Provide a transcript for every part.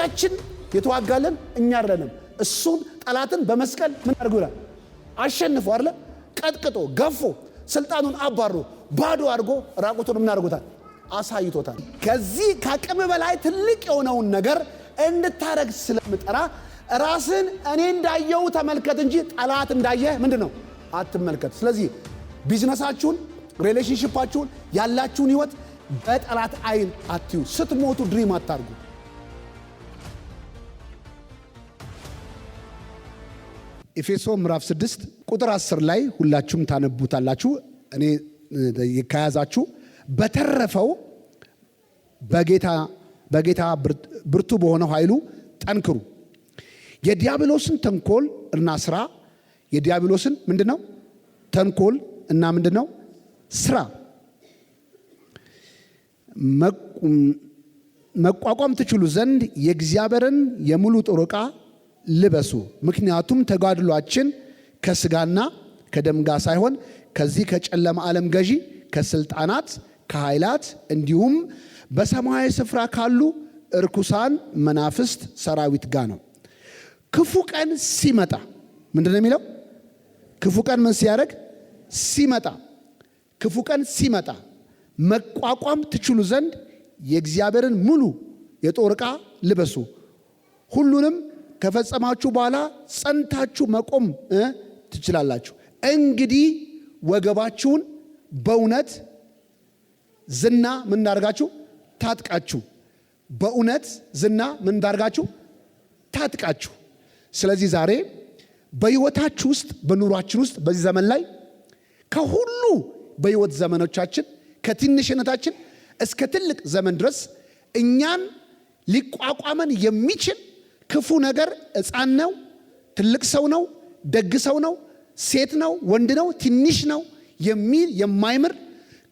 ጠላታችን የተዋጋለን እኛ አይደለንም። እሱን ጠላትን በመስቀል ምን አድርጎ ይላል? አሸንፎ አይደለ? ቀጥቅጦ ገፎ ስልጣኑን አባሮ ባዶ አድርጎ ራቁቱን ምን አድርጎታል? አሳይቶታል። ከዚህ ከአቅም በላይ ትልቅ የሆነውን ነገር እንድታረግ ስለምጠራ ራስን እኔ እንዳየው ተመልከት እንጂ ጠላት እንዳየህ ምንድነው አትመልከት። ስለዚህ ቢዝነሳችሁን፣ ሪሌሽንሺፓችሁን፣ ያላችሁን ህይወት በጠላት አይን አትዩ። ስትሞቱ ድሪም አታርጉ። ኤፌሶን ምዕራፍ 6 ቁጥር 10 ላይ ሁላችሁም ታነቡታላችሁ። እኔ ከያዛችሁ በተረፈው በጌታ ብርቱ በሆነው ኃይሉ ጠንክሩ። የዲያብሎስን ተንኮል እና ስራ የዲያብሎስን ምንድነው ተንኮል እና ምንድነው ስራ መቋቋም ትችሉ ዘንድ የእግዚአብሔርን የሙሉ ጦር ዕቃ ልበሱ። ምክንያቱም ተጋድሏችን ከስጋና ከደም ጋር ሳይሆን ከዚህ ከጨለማ ዓለም ገዢ ከስልጣናት ከኃይላት እንዲሁም በሰማያዊ ስፍራ ካሉ እርኩሳን መናፍስት ሰራዊት ጋር ነው። ክፉ ቀን ሲመጣ ምንድነው የሚለው? ክፉ ቀን ምን ሲያደርግ ሲመጣ፣ ክፉ ቀን ሲመጣ መቋቋም ትችሉ ዘንድ የእግዚአብሔርን ሙሉ የጦር ዕቃ ልበሱ። ሁሉንም ከፈጸማችሁ በኋላ ጸንታችሁ መቆም ትችላላችሁ። እንግዲህ ወገባችሁን በእውነት ዝና ምን እንዳርጋችሁ ታጥቃችሁ፣ በእውነት ዝና ምን እንዳርጋችሁ ታጥቃችሁ። ስለዚህ ዛሬ በህይወታችሁ ውስጥ በኑሯችን ውስጥ በዚህ ዘመን ላይ ከሁሉ በህይወት ዘመኖቻችን ከትንሽነታችን እስከ ትልቅ ዘመን ድረስ እኛን ሊቋቋመን የሚችል ክፉ ነገር ሕፃን ነው፣ ትልቅ ሰው ነው፣ ደግ ሰው ነው፣ ሴት ነው፣ ወንድ ነው፣ ትንሽ ነው የሚል የማይምር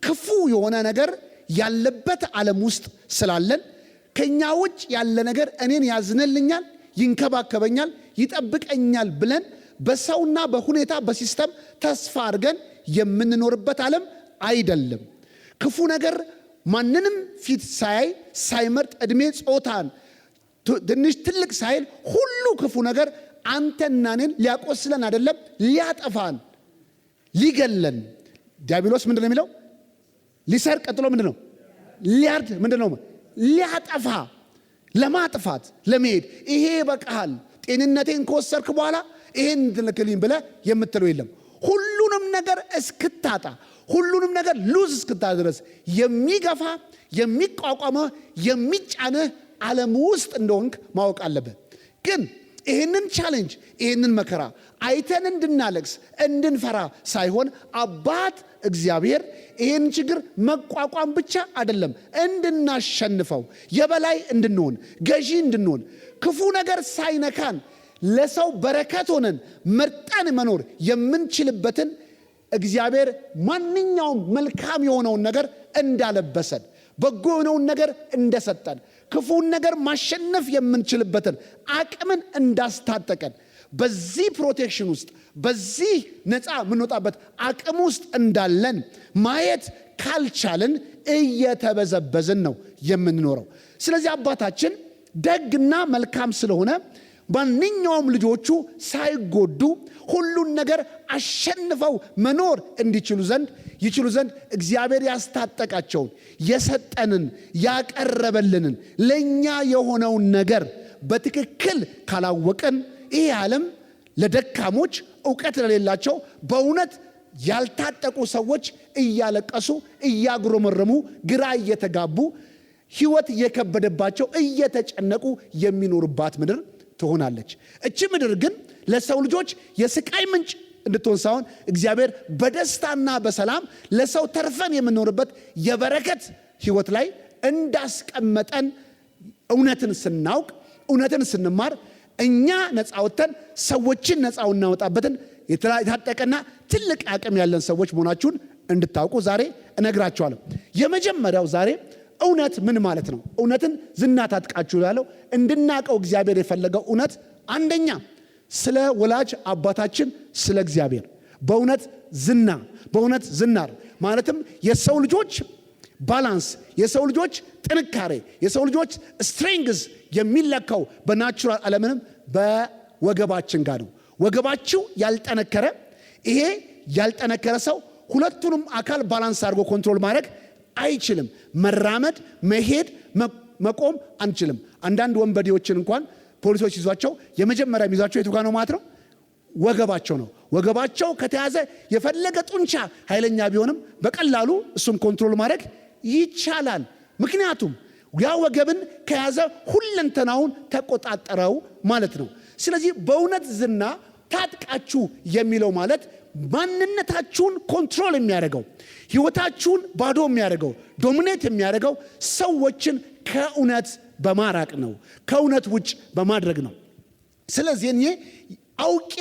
ክፉ የሆነ ነገር ያለበት ዓለም ውስጥ ስላለን ከኛ ውጭ ያለ ነገር እኔን ያዝንልኛል፣ ይንከባከበኛል፣ ይጠብቀኛል ብለን በሰውና በሁኔታ በሲስተም ተስፋ አድርገን የምንኖርበት ዓለም አይደለም። ክፉ ነገር ማንንም ፊት ሳያይ ሳይመርጥ ዕድሜ ጾታን ትንሽ ትልቅ ሳይል ሁሉ ክፉ ነገር አንተና እኔን ሊያቆስለን አይደለም ሊያጠፋን ሊገለን። ዲያብሎስ ምንድነው የሚለው? ሊሰርቅ፣ ቀጥሎ ምንድነው? ሊያርድ፣ ምንድነው? ሊያጠፋ፣ ለማጥፋት ለመሄድ። ይሄ በቃል ጤንነቴን ከወሰርክ በኋላ ይሄን እንድልክልኝ ብለህ የምትለው የለም። ሁሉንም ነገር እስክታጣ ሁሉንም ነገር ሉዝ እስክታጣ ድረስ የሚገፋ የሚቋቋመህ የሚጫንህ ዓለም ውስጥ እንደሆንክ ማወቅ አለብህ። ግን ይህንን ቻሌንጅ ይህንን መከራ አይተን እንድናለቅስ እንድንፈራ ሳይሆን አባት እግዚአብሔር ይህን ችግር መቋቋም ብቻ አይደለም እንድናሸንፈው፣ የበላይ እንድንሆን፣ ገዢ እንድንሆን፣ ክፉ ነገር ሳይነካን ለሰው በረከት ሆነን መርጠን መኖር የምንችልበትን እግዚአብሔር ማንኛውም መልካም የሆነውን ነገር እንዳለበሰን፣ በጎ የሆነውን ነገር እንደሰጠን፣ ክፉን ነገር ማሸነፍ የምንችልበትን አቅምን እንዳስታጠቀን፣ በዚህ ፕሮቴክሽን ውስጥ በዚህ ነፃ የምንወጣበት አቅም ውስጥ እንዳለን ማየት ካልቻልን እየተበዘበዝን ነው የምንኖረው። ስለዚህ አባታችን ደግና መልካም ስለሆነ ማንኛውም ልጆቹ ሳይጎዱ ሁሉን ነገር አሸንፈው መኖር ይችሉ ዘንድ እግዚአብሔር ያስታጠቃቸውን የሰጠንን ያቀረበልንን ለኛ የሆነውን ነገር በትክክል ካላወቀን ይህ ዓለም ለደካሞች ዕውቀት ለሌላቸው በእውነት ያልታጠቁ ሰዎች እያለቀሱ እያጉረመረሙ ግራ እየተጋቡ ሕይወት እየከበደባቸው እየተጨነቁ የሚኖርባት ምድር ትሆናለች። እቺ ምድር ግን ለሰው ልጆች የስቃይ ምንጭ እንድትሆን ሳይሆን እግዚአብሔር በደስታና በሰላም ለሰው ተርፈን የምንኖርበት የበረከት ሕይወት ላይ እንዳስቀመጠን እውነትን ስናውቅ፣ እውነትን ስንማር እኛ ነፃ ወጥተን ሰዎችን ነፃ እናወጣበትን የታጠቀና ትልቅ አቅም ያለን ሰዎች መሆናችሁን እንድታውቁ ዛሬ እነግራችኋለሁ። የመጀመሪያው ዛሬ እውነት ምን ማለት ነው? እውነትን ዝና ታጥቃችሁ ያለው እንድናቀው እግዚአብሔር የፈለገው እውነት አንደኛ ስለ ወላጅ አባታችን ስለ እግዚአብሔር በእውነት ዝናር ማለትም የሰው ልጆች ባላንስ፣ የሰው ልጆች ጥንካሬ፣ የሰው ልጆች ስትሬንግዝ የሚለካው በናቹራል ዓለምንም በወገባችን ጋር ነው። ወገባችሁ ያልጠነከረ ይሄ ያልጠነከረ ሰው ሁለቱንም አካል ባላንስ አድርጎ ኮንትሮል ማድረግ አይችልም። መራመድ፣ መሄድ፣ መቆም አንችልም። አንዳንድ ወንበዴዎችን እንኳን ፖሊሶች ይዟቸው የመጀመሪያ የሚይዟቸው የቱ ጋር ነው ማለት ነው? ወገባቸው ነው። ወገባቸው ከተያዘ የፈለገ ጡንቻ ኃይለኛ ቢሆንም በቀላሉ እሱም ኮንትሮል ማድረግ ይቻላል። ምክንያቱም ያ ወገብን ከያዘ ሁለንተናውን ተቆጣጠረው ማለት ነው። ስለዚህ በእውነት ዝና ታጥቃችሁ የሚለው ማለት ማንነታችሁን ኮንትሮል የሚያደርገው ህይወታችሁን ባዶ የሚያደርገው ዶሚኔት የሚያደርገው ሰዎችን ከእውነት በማራቅ ነው፣ ከእውነት ውጭ በማድረግ ነው። ስለዚህ እኔ አውቄ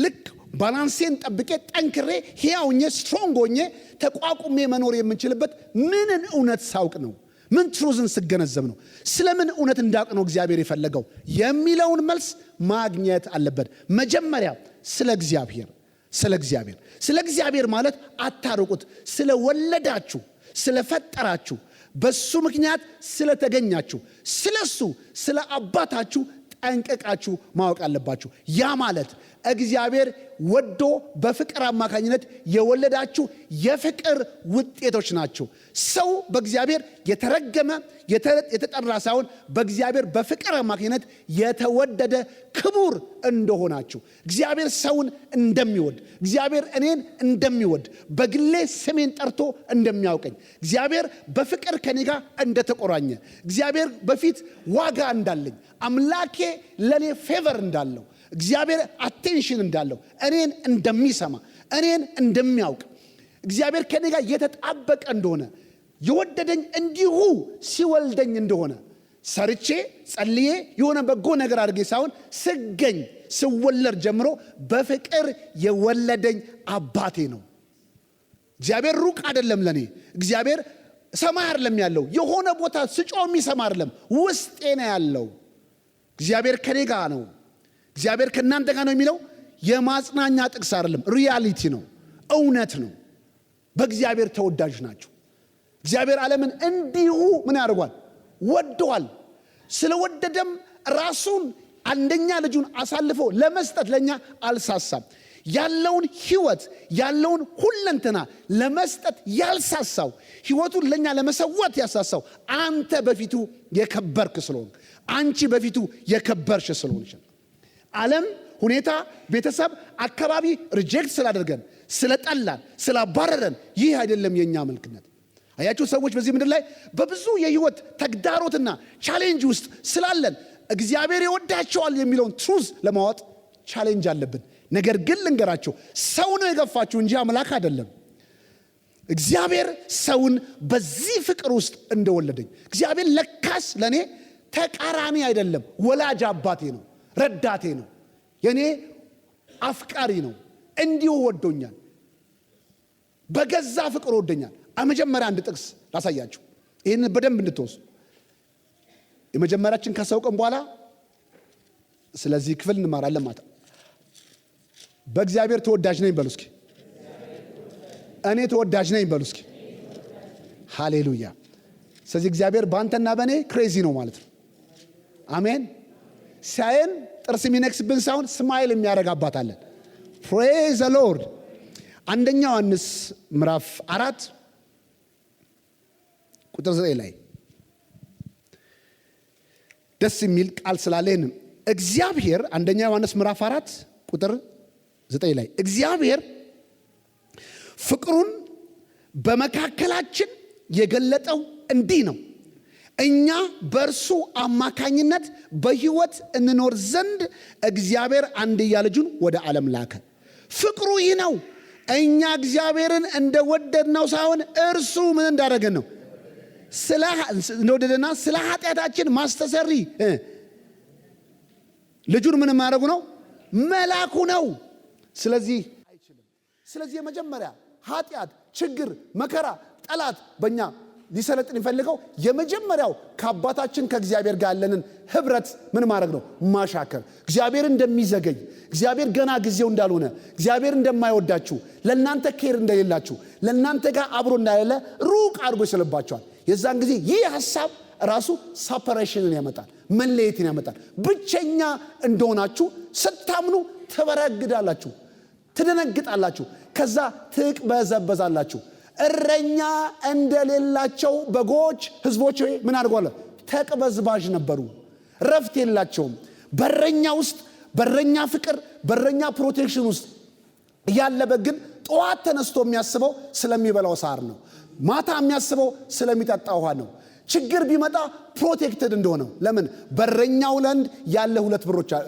ልክ ባላንሴን ጠብቄ ጠንክሬ ሕያውኜ ስትሮንግ ሆኜ ተቋቁሜ መኖር የምንችልበት ምንን እውነት ሳውቅ ነው? ምን ትሩዝን ስገነዘብ ነው? ስለምን እውነት እንዳውቅ ነው እግዚአብሔር የፈለገው የሚለውን መልስ ማግኘት አለበት። መጀመሪያ ስለ እግዚአብሔር ማለት አታርቁት። ስለወለዳችሁ፣ ስለፈጠራችሁ፣ በሱ ምክንያት ስለተገኛችሁ፣ ስለሱ ስለ አባታችሁ ጠንቅቃችሁ ማወቅ አለባችሁ። ያ ማለት እግዚአብሔር ወዶ በፍቅር አማካኝነት የወለዳችሁ የፍቅር ውጤቶች ናቸው። ሰው በእግዚአብሔር የተረገመ የተጠራ ሳይሆን በእግዚአብሔር በፍቅር አማካኝነት የተወደደ ክቡር እንደሆናችሁ እግዚአብሔር ሰውን እንደሚወድ እግዚአብሔር እኔን እንደሚወድ በግሌ ስሜን ጠርቶ እንደሚያውቀኝ እግዚአብሔር በፍቅር ከኔ ጋር እንደተቆራኘ እግዚአብሔር በፊት ዋጋ እንዳለኝ አምላኬ ለኔ ፌቨር እንዳለው እግዚአብሔር አቴንሽን እንዳለው እኔን እንደሚሰማ እኔን እንደሚያውቅ እግዚአብሔር ከኔ ጋር የተጣበቀ እንደሆነ የወደደኝ እንዲሁ ሲወልደኝ እንደሆነ ሰርቼ ጸልዬ የሆነ በጎ ነገር አድርጌ ሳይሆን ስገኝ ስወለድ ጀምሮ በፍቅር የወለደኝ አባቴ ነው። እግዚአብሔር ሩቅ አይደለም ለኔ። እግዚአብሔር ሰማይ አይደለም ያለው የሆነ ቦታ ስጮ የሚሰማ አይደለም፣ ውስጤ ነው ያለው። እግዚአብሔር ከኔ ጋር ነው። እግዚአብሔር ከእናንተ ጋር ነው የሚለው የማጽናኛ ጥቅስ አይደለም፣ ሪያሊቲ ነው፣ እውነት ነው። በእግዚአብሔር ተወዳጅ ናቸው። እግዚአብሔር ዓለምን እንዲሁ ምን ያደርጓል? ወደዋል። ስለወደደም ራሱን አንደኛ ልጁን አሳልፎ ለመስጠት ለኛ አልሳሳም። ያለውን ህይወት ያለውን ሁለንተና ለመስጠት ያልሳሳው ህይወቱን ለኛ ለመሰወት ያሳሳው አንተ በፊቱ የከበርክ ስለሆንክ፣ አንቺ በፊቱ የከበርሽ ስለሆንሽ። ዓለም፣ ሁኔታ፣ ቤተሰብ፣ አካባቢ ሪጀክት ስላደርገን፣ ስለጠላን፣ ስላባረረን ይህ አይደለም የኛ መልክነት። አያችሁ ሰዎች በዚህ ምድር ላይ በብዙ የህይወት ተግዳሮትና ቻሌንጅ ውስጥ ስላለን እግዚአብሔር ይወዳቸዋል የሚለውን ትሩዝ ለማወጥ ቻሌንጅ አለብን። ነገር ግን ልንገራችሁ ሰው ነው የገፋችሁ እንጂ አምላክ አይደለም። እግዚአብሔር ሰውን በዚህ ፍቅር ውስጥ እንደወለደኝ እግዚአብሔር ለካስ ለኔ ተቃራኒ አይደለም፣ ወላጅ አባቴ ነው፣ ረዳቴ ነው፣ የኔ አፍቃሪ ነው። እንዲሁ ወዶኛል፣ በገዛ ፍቅር ወዶኛል። መጀመሪያ አንድ ጥቅስ ላሳያችሁ፣ ይህን በደንብ እንድትወስዱ። የመጀመሪያችን ካሳውቀን በኋላ ስለዚህ ክፍል እንማራለን ማለት። በእግዚአብሔር ተወዳጅ ነኝ በሉ እስኪ። እኔ ተወዳጅ ነኝ በሉ እስኪ። ሃሌሉያ። ስለዚህ እግዚአብሔር በአንተና በእኔ ክሬዚ ነው ማለት ነው። አሜን። ሳይን ጥርስ የሚነክስብን ሳይሆን ስማይል የሚያደርግ አባት አለን። ፕሬዝ ዘ ሎርድ። አንደኛ ዮሐንስ ምዕራፍ 4 ቁጥር 9 ላይ ደስ የሚል ቃል ስላለኝ እግዚአብሔር አንደኛ ዮሐንስ ምዕራፍ 4 ቁጥር 9 ላይ እግዚአብሔር ፍቅሩን በመካከላችን የገለጠው እንዲህ ነው፣ እኛ በእርሱ አማካኝነት በሕይወት እንኖር ዘንድ እግዚአብሔር አንድያ ልጁን ወደ ዓለም ላከ። ፍቅሩ ይህ ነው፣ እኛ እግዚአብሔርን እንደወደድነው ሳይሆን እርሱ ምን እንዳደረገን ነው እንደወደደና ስለ ኃጢአታችን ማስተሰሪ ልጁን ምን ማድረጉ ነው? መላኩ ነው። ስለዚህ አይችልም። ስለዚህ የመጀመሪያ ኃጢአት፣ ችግር፣ መከራ፣ ጠላት በእኛ ሊሰለጥን ይፈልገው የመጀመሪያው ከአባታችን ከእግዚአብሔር ጋር ያለንን ህብረት ምን ማድረግ ነው? ማሻከር። እግዚአብሔር እንደሚዘገይ፣ እግዚአብሔር ገና ጊዜው እንዳልሆነ፣ እግዚአብሔር እንደማይወዳችሁ፣ ለእናንተ ኬር እንደሌላችሁ፣ ለእናንተ ጋር አብሮ እንዳለ ሩቅ አድርጎ ይስልባቸዋል። የዛን ጊዜ ይህ ሐሳብ ራሱ ሰፐሬሽንን ያመጣል፣ መለየትን ያመጣል። ብቸኛ እንደሆናችሁ ስታምኑ ትበረግዳላችሁ፣ ትደነግጣላችሁ፣ ከዛ ትቅበዘበዛላችሁ። እረኛ እንደሌላቸው በጎች ህዝቦች ምን አድርጓል? ተቅበዝባዥ ነበሩ፣ ረፍት የላቸውም። በረኛ ውስጥ በረኛ ፍቅር፣ በረኛ ፕሮቴክሽን ውስጥ ያለበ ግን ጠዋት ተነስቶ የሚያስበው ስለሚበላው ሳር ነው። ማታ የሚያስበው ስለሚጠጣ ውሃ ነው። ችግር ቢመጣ ፕሮቴክትድ እንደሆነ። ለምን? በረኛው ዘንድ ያለ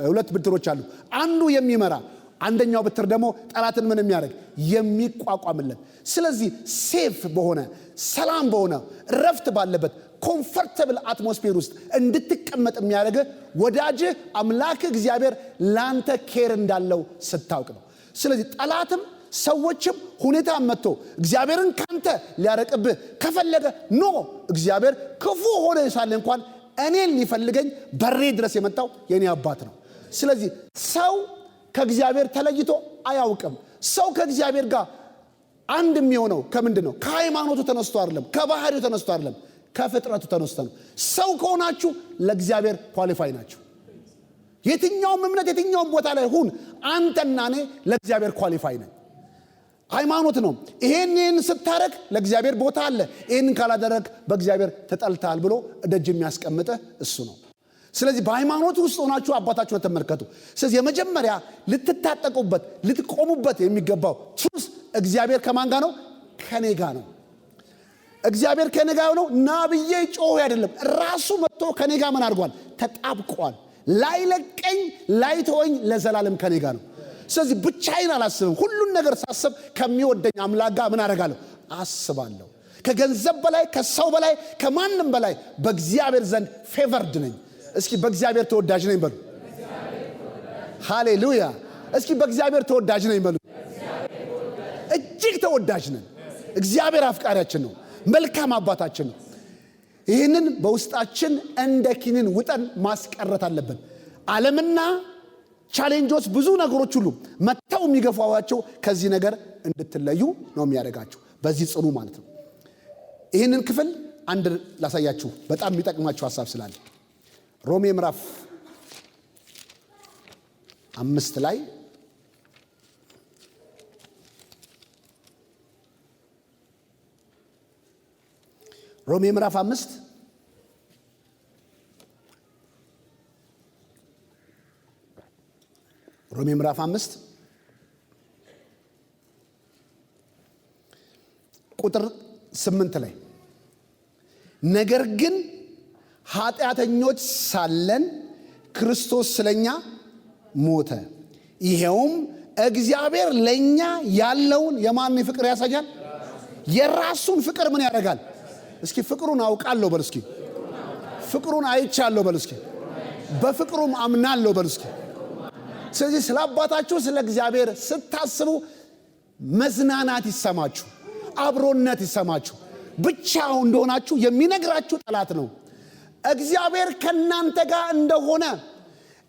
ሁለት ብትሮች አሉ። አንዱ የሚመራ፣ አንደኛው ብትር ደግሞ ጠላትን ምን የሚያደርግ የሚቋቋምለት። ስለዚህ ሴፍ በሆነ ሰላም በሆነ ረፍት ባለበት ኮምፎርታብል አትሞስፌር ውስጥ እንድትቀመጥ የሚያደርግ ወዳጅህ አምላክ እግዚአብሔር ላንተ ኬር እንዳለው ስታውቅ ነው። ስለዚህ ጠላትም ሰዎችም ሁኔታ መጥቶ እግዚአብሔርን ካንተ ሊያረቅብህ ከፈለገ ኖ እግዚአብሔር ክፉ ሆነ ሳለ እንኳን እኔን ሊፈልገኝ በሬ ድረስ የመጣው የኔ አባት ነው። ስለዚህ ሰው ከእግዚአብሔር ተለይቶ አያውቅም። ሰው ከእግዚአብሔር ጋር አንድ የሚሆነው ከምንድን ነው? ከሃይማኖቱ ተነስቶ አይደለም፣ ከባህሪው ተነስቶ አይደለም፣ ከፍጥረቱ ተነስቶ ነው። ሰው ከሆናችሁ ለእግዚአብሔር ኳሊፋይ ናችሁ። የትኛውም እምነት የትኛውም ቦታ ላይ ሁን፣ አንተና እኔ ለእግዚአብሔር ኳሊፋይ ነን። ሃይማኖት ነው። ይሄንን ስታረግ ለእግዚአብሔር ቦታ አለ፣ ይሄንን ካላደረግ በእግዚአብሔር ተጠልተሃል ብሎ ደጅ የሚያስቀምጥህ እሱ ነው። ስለዚህ በሃይማኖት ውስጥ ሆናችሁ አባታችሁን ተመልከቱ። ስለዚህ የመጀመሪያ ልትታጠቁበት ልትቆሙበት የሚገባው ትሩስ እግዚአብሔር ከማን ጋር ነው? ከኔ ጋር ነው። እግዚአብሔር ከኔ ጋር ነው። ናብዬ ጮህ አይደለም፣ ራሱ መጥቶ ከኔ ጋር ምን አድርጓል? ተጣብቋል። ላይለቀኝ ላይተወኝ ለዘላለም ከኔ ጋር ነው። ስለዚህ ብቻዬን አላስብም። ሁሉን ነገር ሳስብ ከሚወደኝ አምላክ ጋር ምን አደርጋለሁ? አስባለሁ። ከገንዘብ በላይ ከሰው በላይ ከማንም በላይ በእግዚአብሔር ዘንድ ፌቨርድ ነኝ። እስኪ በእግዚአብሔር ተወዳጅ ነኝ በሉ። ሃሌሉያ። እስኪ በእግዚአብሔር ተወዳጅ ነኝ በሉ። እጅግ ተወዳጅ ነን። እግዚአብሔር አፍቃሪያችን ነው፣ መልካም አባታችን ነው። ይህንን በውስጣችን እንደ ኪኒን ውጠን ማስቀረት አለብን። ዓለምና ቻሌንጆች ብዙ ነገሮች ሁሉ መተው የሚገፋዋቸው ከዚህ ነገር እንድትለዩ ነው የሚያደርጋቸው። በዚህ ጽኑ ማለት ነው። ይህንን ክፍል አንድ ላሳያችሁ፣ በጣም የሚጠቅማችሁ ሐሳብ ስላለ ሮሜ ምዕራፍ 5 ላይ ሮሜ ምዕራፍ 5 ሮሜ ምዕራፍ 5 ቁጥር 8 ላይ ነገር ግን ኃጢአተኞች ሳለን ክርስቶስ ስለኛ ሞተ፣ ይሄውም እግዚአብሔር ለኛ ያለውን የማን ፍቅር ያሳያል? የራሱን ፍቅር ምን ያደርጋል? እስኪ ፍቅሩን አውቃለሁ በል እስኪ። ፍቅሩን አይቻለሁ በል እስኪ። በፍቅሩም አምናለሁ በል እስኪ። ስለዚህ ስለ አባታችሁ ስለ እግዚአብሔር ስታስቡ መዝናናት ይሰማችሁ፣ አብሮነት ይሰማችሁ። ብቻው እንደሆናችሁ የሚነግራችሁ ጠላት ነው። እግዚአብሔር ከናንተ ጋር እንደሆነ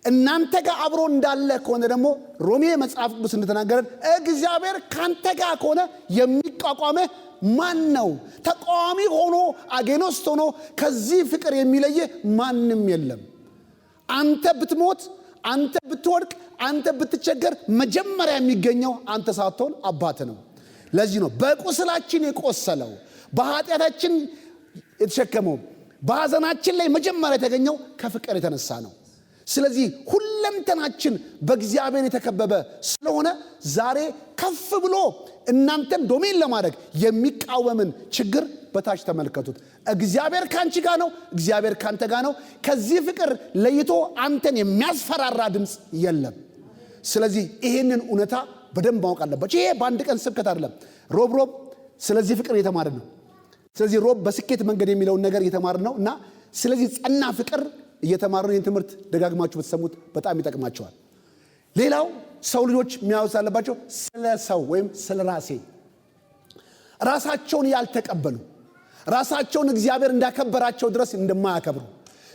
እናንተ ጋር አብሮ እንዳለ ከሆነ ደግሞ ሮሜ መጽሐፍ ቅዱስ እንደተናገረን እግዚአብሔር ካንተ ጋር ከሆነ የሚቋቋምህ ማን ነው? ተቃዋሚ ሆኖ አጌኖስት ሆኖ ከዚህ ፍቅር የሚለይ ማንም የለም። አንተ ብትሞት፣ አንተ ብትወድቅ፣ አንተ ብትቸገር መጀመሪያ የሚገኘው አንተ ሳትሆን አባት ነው። ለዚህ ነው በቁስላችን የቆሰለው በኃጢአታችን የተሸከመው በሐዘናችን ላይ መጀመሪያ የተገኘው ከፍቅር የተነሳ ነው። ስለዚህ ሁለንተናችን በእግዚአብሔር የተከበበ ስለሆነ ዛሬ ከፍ ብሎ እናንተን ዶሜን ለማድረግ የሚቃወምን ችግር በታች ተመልከቱት። እግዚአብሔር ካንቺ ጋር ነው፣ እግዚአብሔር ካንተ ጋር ነው። ከዚህ ፍቅር ለይቶ አንተን የሚያስፈራራ ድምፅ የለም። ስለዚህ ይሄንን እውነታ በደንብ ማወቅ አለባችሁ። ይሄ በአንድ ቀን ስብከት አይደለም። ሮብ ስለዚህ ፍቅር እየተማርን ነው። ስለዚህ ሮብ በስኬት መንገድ የሚለውን ነገር እየተማርን ነው እና ስለዚህ ጸና ፍቅር እየተማርን ይህን ትምህርት ደጋግማችሁ ብትሰሙት በጣም ይጠቅማቸዋል። ሌላው ሰው ልጆች የሚያወስ አለባቸው ስለ ሰው ወይም ስለ ራሴ ራሳቸውን ያልተቀበሉ ራሳቸውን እግዚአብሔር እንዳከበራቸው ድረስ እንደማያከብሩ፣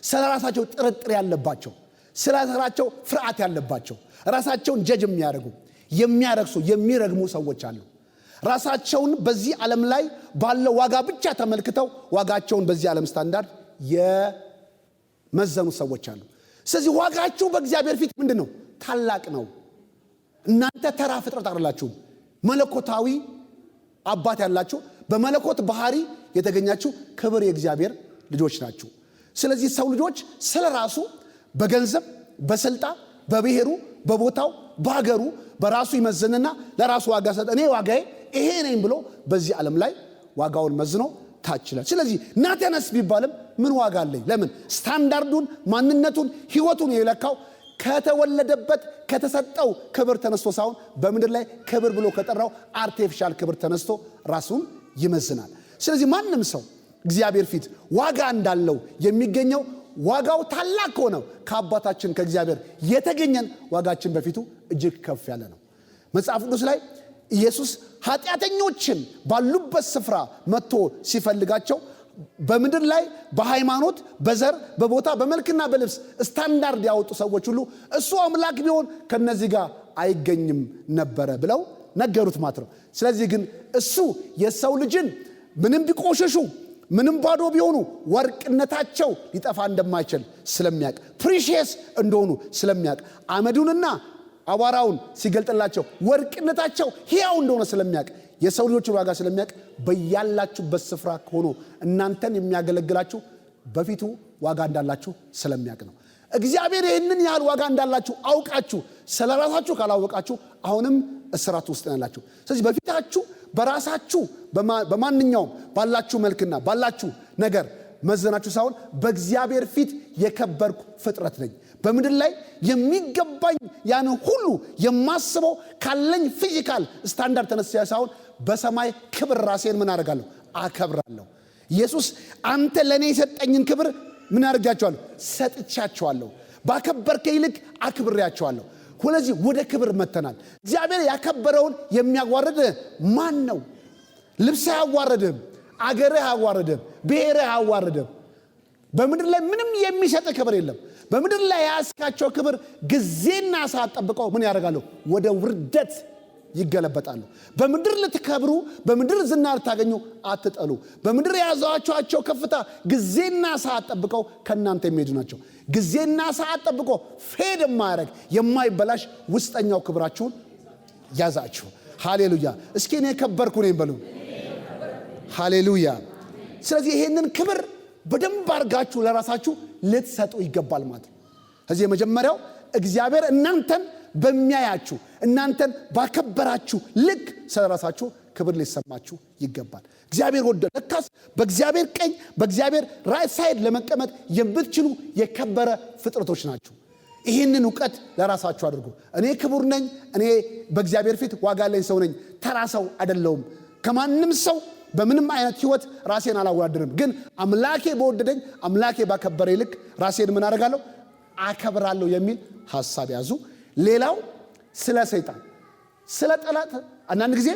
ስለ ራሳቸው ጥርጥር ያለባቸው፣ ስለ ራሳቸው ፍርሃት ያለባቸው፣ ራሳቸውን ጀጅ የሚያደርጉ የሚያረክሱ የሚረግሙ ሰዎች አሉ። ራሳቸውን በዚህ ዓለም ላይ ባለው ዋጋ ብቻ ተመልክተው ዋጋቸውን በዚህ ዓለም ስታንዳርድ የመዘኑ ሰዎች አሉ። ስለዚህ ዋጋችሁ በእግዚአብሔር ፊት ምንድነው? ታላቅ ነው። እናንተ ተራ ፍጥረት አይደላችሁም። መለኮታዊ አባት ያላችሁ፣ በመለኮት ባህሪ የተገኛችሁ ክብር የእግዚአብሔር ልጆች ናችሁ። ስለዚህ ሰው ልጆች ስለራሱ በገንዘብ፣ በስልጣን፣ በብሔሩ፣ በቦታው፣ በሀገሩ በራሱ ይመዝንና ለራሱ ዋጋ ሰጠ። እኔ ዋጋዬ ይሄ ነኝ ብሎ በዚህ ዓለም ላይ ዋጋውን መዝኖ ታችላል። ስለዚህ ናተነስ ቢባልም ምን ዋጋ አለኝ? ለምን? ስታንዳርዱን፣ ማንነቱን፣ ህይወቱን የለካው ከተወለደበት ከተሰጠው ክብር ተነስቶ ሳይሆን በምድር ላይ ክብር ብሎ ከጠራው አርቲፊሻል ክብር ተነስቶ ራሱን ይመዝናል። ስለዚህ ማንም ሰው እግዚአብሔር ፊት ዋጋ እንዳለው የሚገኘው ዋጋው ታላቅ ሆነው ከአባታችን ከእግዚአብሔር የተገኘን ዋጋችን በፊቱ እጅግ ከፍ ያለ ነው። መጽሐፍ ቅዱስ ላይ ኢየሱስ ኃጢአተኞችን ባሉበት ስፍራ መጥቶ ሲፈልጋቸው በምድር ላይ በሃይማኖት፣ በዘር፣ በቦታ፣ በመልክና በልብስ ስታንዳርድ ያወጡ ሰዎች ሁሉ እሱ አምላክ ቢሆን ከነዚህ ጋር አይገኝም ነበረ ብለው ነገሩት ማለት ነው። ስለዚህ ግን እሱ የሰው ልጅን ምንም ቢቆሸሹ ምንም ባዶ ቢሆኑ ወርቅነታቸው ሊጠፋ እንደማይችል ስለሚያውቅ፣ ፕሪሺየስ እንደሆኑ ስለሚያውቅ፣ አመዱንና አቧራውን ሲገልጥላቸው ወርቅነታቸው ሕያው እንደሆነ ስለሚያውቅ፣ የሰው ልጆችን ዋጋ ስለሚያውቅ በያላችሁበት ስፍራ ሆኖ እናንተን የሚያገለግላችሁ በፊቱ ዋጋ እንዳላችሁ ስለሚያውቅ ነው። እግዚአብሔር ይህንን ያህል ዋጋ እንዳላችሁ አውቃችሁ ስለራሳችሁ ካላወቃችሁ አሁንም እስራት ውስጥ ናላችሁ። ስለዚህ በፊታችሁ በራሳችሁ በማንኛውም ባላችሁ መልክና ባላችሁ ነገር መዘናችሁ ሳይሆን በእግዚአብሔር ፊት የከበርኩ ፍጥረት ነኝ፣ በምድር ላይ የሚገባኝ ያን ሁሉ የማስበው ካለኝ ፊዚካል ስታንዳርድ ተነስቼ ሳይሆን በሰማይ ክብር ራሴን ምን አደርጋለሁ? አከብራለሁ። ኢየሱስ አንተ ለኔ የሰጠኝን ክብር ምን አድርጋቸዋለሁ? ሰጥቻቸዋለሁ። ባከበርከኝ ልክ አክብሬያቸዋለሁ። ስለዚህ ወደ ክብር መተናል። እግዚአብሔር ያከበረውን የሚያዋርድ ማን ነው? ልብስ አያዋርድም፣ አገርህ አያዋርድም፣ ብሔርህ አያዋርድም። በምድር ላይ ምንም የሚሰጥ ክብር የለም። በምድር ላይ ያስካቸው ክብር ጊዜና ሰዓት ጠብቀው ምን ያደርጋሉ? ወደ ውርደት ይገለበጣሉ። በምድር ልትከብሩ፣ በምድር ዝና ልታገኙ አትጠሉ። በምድር የያዛችኋቸው ከፍታ ጊዜና ሰዓት ጠብቀው ከናንተ የሚሄዱ ናቸው። ጊዜና ሰዓት ጠብቆ ፌድ የማያደርግ የማይበላሽ ውስጠኛው ክብራችሁን ያዛችሁ። ሃሌሉያ! እስኪ እኔ ከበርኩ ነኝ በሉ። ሃሌሉያ! ስለዚህ ይሄንን ክብር በደንብ አድርጋችሁ ለራሳችሁ ልትሰጡ ይገባል ማለት ነው። ስለዚህ የመጀመሪያው እግዚአብሔር እናንተን በሚያያችሁ እናንተን ባከበራችሁ ልክ ስለራሳችሁ ክብር ሊሰማችሁ ይገባል። እግዚአብሔር ወደ ለካስ በእግዚአብሔር ቀኝ በእግዚአብሔር ራይት ሳይድ ለመቀመጥ የምትችሉ የከበረ ፍጥረቶች ናችሁ። ይህንን ዕውቀት ለራሳችሁ አድርጉ። እኔ ክቡር ነኝ፣ እኔ በእግዚአብሔር ፊት ዋጋ ያለኝ ሰው ነኝ፣ ተራ ሰው አይደለሁም። ከማንም ሰው በምንም አይነት ህይወት ራሴን አላወዳደርም። ግን አምላኬ በወደደኝ አምላኬ ባከበረኝ ልክ ራሴን ምን አደርጋለሁ? አከብራለሁ የሚል ሐሳብ ያዙ። ሌላው ስለ ሰይጣን፣ ስለ ጠላት አንዳንድ ጊዜ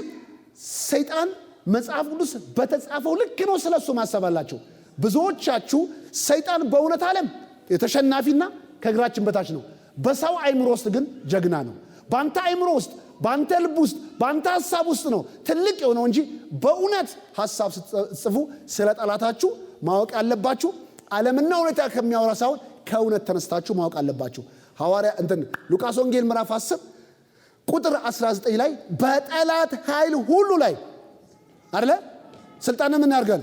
ሰይጣን መጽሐፍ ቅዱስ በተጻፈው ልክ ነው ስለሱ ማሰባላችሁ። ብዙዎቻችሁ ሰይጣን በእውነት ዓለም የተሸናፊና ከእግራችን በታች ነው። በሰው አይምሮ ውስጥ ግን ጀግና ነው። ባንተ አይምሮ ውስጥ፣ ባንተ ልብ ውስጥ፣ ባንተ ሐሳብ ውስጥ ነው ትልቅ የሆነው እንጂ በእውነት ሐሳብ ስትጽፉ ስለ ጠላታችሁ ማወቅ ያለባችሁ ዓለምና ሁኔታ ከሚያወራ ሳይሆን ከእውነት ተነስታችሁ ማወቅ አለባችሁ። ሐዋርያ ሉቃስ ወንጌል ምዕራፍ 10 ቁጥር 19 ላይ በጠላት ኃይል ሁሉ ላይ አይደለ ስልጣን ምን ያርጋል?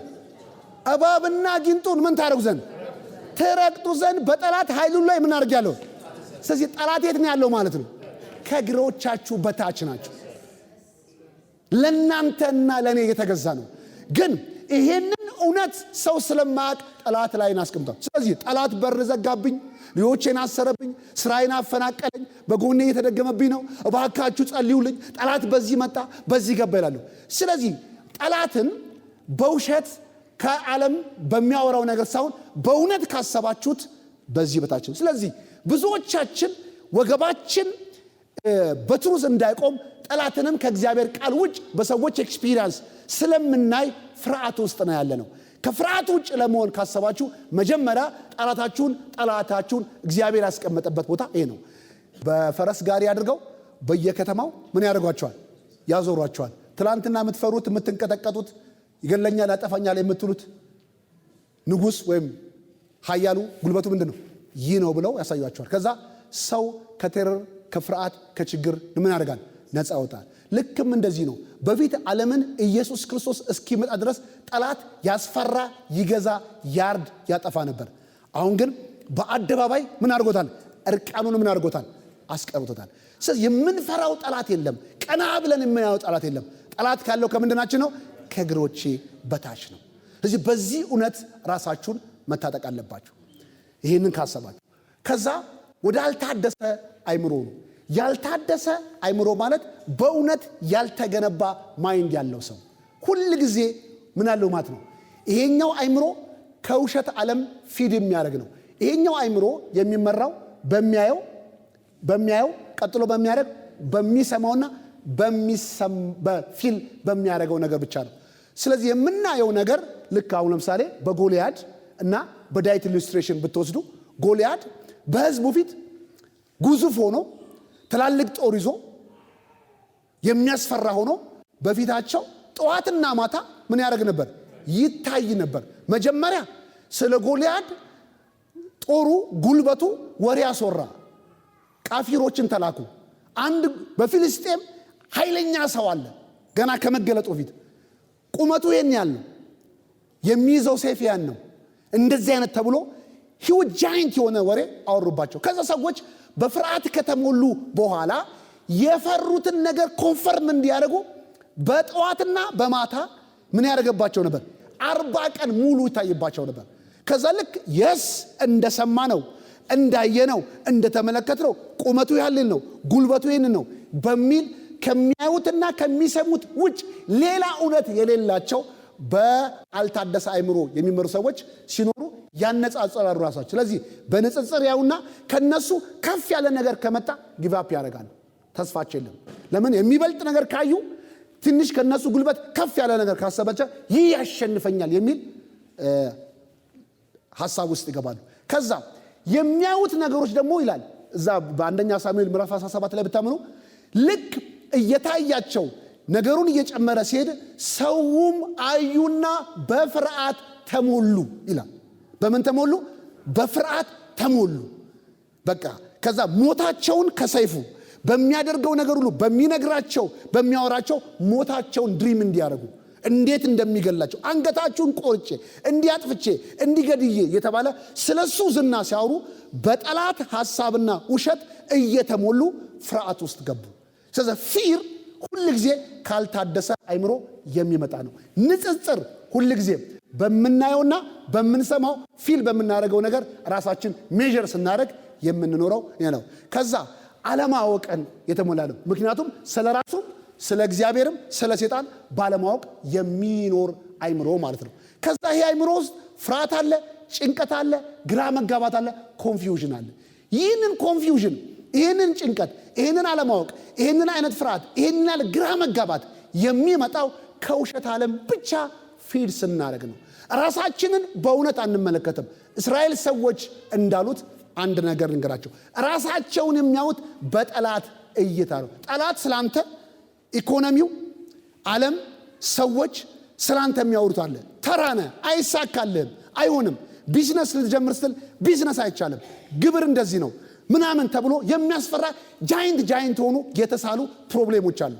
እባብና ጊንጡን ምን ታረጉ ዘንድ ትረግጡ ዘንድ በጠላት ኃይል ሁሉ ላይ ምን አርጋለሁ። ስለዚህ ጠላት የት ነው ያለው ማለት ነው? ከእግሮቻችሁ በታች ናቸው። ለናንተና ለኔ የተገዛ ነው። ግን ይሄንን እውነት ሰው ስለማያውቅ ጠላት ላይ እናስቀምጣው። ስለዚህ ጠላት በር ዘጋብኝ፣ ልጆቼን አሰረብኝ፣ ስራዬን አፈናቀለኝ፣ በጎኔ የተደገመብኝ ነው፣ እባካችሁ ጸልዩልኝ፣ ጠላት በዚህ መጣ በዚህ ገባ ይላሉ። ስለዚህ ጠላትን በውሸት ከዓለም በሚያወራው ነገር ሳይሆን በእውነት ካሰባችሁት በዚህ በታች ነው። ስለዚህ ብዙዎቻችን ወገባችን በትሩዝ እንዳይቆም ጠላትንም ከእግዚአብሔር ቃል ውጭ በሰዎች ኤክስፒሪየንስ ስለምናይ ፍርሃት ውስጥ ነው ያለ ነው። ከፍርሃት ውጭ ለመሆን ካሰባችሁ መጀመሪያ ጠላታችሁን እግዚአብሔር ያስቀመጠበት ቦታ ይሄ ነው። በፈረስ ጋሪ አድርገው በየከተማው ምን ያደርጓቸዋል? ያዞሯቸዋል። ትላንትና የምትፈሩት የምትንቀጠቀጡት ይገለኛል ያጠፋኛል የምትሉት ንጉስ ወይም ኃያሉ ጉልበቱ ምንድነው? ይህ ነው ብለው ያሳዩአቸዋል። ከዛ ሰው ከቴረር ከፍርሃት ከችግር ምን ያደርጋል? ነፃ ያወጣል። ልክም እንደዚህ ነው። በፊት ዓለምን ኢየሱስ ክርስቶስ እስኪመጣ ድረስ ጠላት ያስፈራ፣ ይገዛ፣ ያርድ፣ ያጠፋ ነበር። አሁን ግን በአደባባይ ምን አድርጎታል? እርቃኑን ምን አድርጎታል? አስቀርቶታል። ስለዚህ የምንፈራው ጠላት የለም። ቀና ብለን የምናየው ጠላት የለም። ጠላት ካለው ከምንድናችን ነው? ከእግሮቼ በታች ነው። ስለዚህ በዚህ እውነት ራሳችሁን መታጠቅ አለባችሁ። ይህንን ካሰባችሁ ከዛ ወደ አልታደሰ አይምሮ ነው። ያልታደሰ አይምሮ ማለት በእውነት ያልተገነባ ማይንድ ያለው ሰው ሁል ጊዜ ምን አለው ማለት ነው። ይሄኛው አይምሮ ከውሸት ዓለም ፊድ የሚያደርግ ነው። ይሄኛው አይምሮ የሚመራው በሚያየው ቀጥሎ በሚያደርግ በሚሰማውና በፊል በሚያደርገው ነገር ብቻ ነው። ስለዚህ የምናየው ነገር ልክ አሁን ለምሳሌ በጎልያድ እና በዳዊት ኢሉስትሬሽን ብትወስዱ ጎልያድ በህዝቡ ፊት ግዙፍ ሆኖ ትላልቅ ጦር ይዞ የሚያስፈራ ሆኖ በፊታቸው ጠዋትና ማታ ምን ያደርግ ነበር? ይታይ ነበር። መጀመሪያ ስለ ጎልያድ ጦሩ ጉልበቱ ወሬ ያስወራ። ቃፊሮችን ተላኩ። አንድ በፊልስጤም ኃይለኛ ሰው አለ ገና ከመገለጡ ፊት ቁመቱ ይሄን ያህል ነው፣ የሚይዘው ሰይፍ ያን ነው። እንደዚህ አይነት ተብሎ ሂውጅ ጃይንት የሆነ ወሬ አወሩባቸው። ከዛ ሰዎች በፍርሃት ከተሞሉ በኋላ የፈሩትን ነገር ኮንፈርም እንዲያደርጉ በጠዋትና በማታ ምን ያደርገባቸው ነበር? 40 ቀን ሙሉ ይታይባቸው ነበር። ከዛ ልክ የስ እንደሰማነው እንዳየነው እንደተመለከትነው ቁመቱ ያህልን ነው ጉልበቱ ይህንን ነው በሚል ከሚያዩትና ከሚሰሙት ውጭ ሌላ እውነት የሌላቸው በአልታደሰ አይምሮ የሚመሩ ሰዎች ሲኖሩ ያነጻጸራሉ ራሳቸው። ስለዚህ በንጽጽር ያዩና ከነሱ ከፍ ያለ ነገር ከመጣ ጊቭአፕ ያደርጋሉ። ተስፋቸው የለም። ለምን? የሚበልጥ ነገር ካዩ ትንሽ ከነሱ ጉልበት ከፍ ያለ ነገር ካሰባቸው ይህ ያሸንፈኛል የሚል ሐሳብ ውስጥ ይገባሉ። ከዛ የሚያዩት ነገሮች ደግሞ ይላል እዛ በአንደኛ ሳሙኤል ምዕራፍ 17 ላይ ብታምኑ ልክ እየታያቸው ነገሩን እየጨመረ ሲሄድ ሰውም አዩና በፍርሃት ተሞሉ ይላል። በምን ተሞሉ? በፍርሃት ተሞሉ። በቃ ከዛ ሞታቸውን ከሰይፉ በሚያደርገው ነገር ሁሉ በሚነግራቸው በሚያወራቸው ሞታቸውን ድሪም እንዲያደርጉ እንዴት እንደሚገላቸው አንገታችሁን ቆርጬ እንዲያጥፍቼ እንዲገድዬ የተባለ ስለሱ ዝና ሲያወሩ በጠላት ሐሳብና ውሸት እየተሞሉ ፍርሃት ውስጥ ገቡ። ስለዚህ ፊር ሁሉ ጊዜ ካልታደሰ አይምሮ የሚመጣ ነው። ንጽጽር ሁሉ ጊዜ በመናየውና በመንሰማው ፊል በመናረገው ነገር ራሳችን ሜጀር ስናደርግ የምንኖረው ነው። ከዛ አለማወቅን የተሞላ ነው። ምክንያቱም ስለራሱ ስለ እግዚአብሔርም ስለ ሰይጣን ባለማወቅ የሚኖር አይምሮ ማለት ነው። ከዛ ይሄ አይምሮ ውስጥ ፍርሃት አለ፣ ጭንቀት አለ፣ ግራ መጋባት አለ፣ ኮንፊውዥን አለ። ይህንን ኮንፊውዥን ይህንን ጭንቀት ይህንን አለማወቅ ይህንን አይነት ፍርሃት ይህንን ያለ ግራ መጋባት የሚመጣው ከውሸት ዓለም ብቻ ፊድ ስናደርግ ነው። ራሳችንን በእውነት አንመለከትም። እስራኤል ሰዎች እንዳሉት አንድ ነገር ልንገራቸው። ራሳቸውን የሚያዩት በጠላት እይታ ነው። ጠላት ስላንተ ኢኮኖሚው፣ ዓለም፣ ሰዎች ስላንተ የሚያወሩት አለ። ተራነ አይሳካልህም፣ አይሆንም። ቢዝነስ ልትጀምር ስትል ቢዝነስ አይቻልም፣ ግብር እንደዚህ ነው ምናምን ተብሎ የሚያስፈራ ጃይንት ሆኖ የተሳሉ ፕሮብሌሞች አሉ።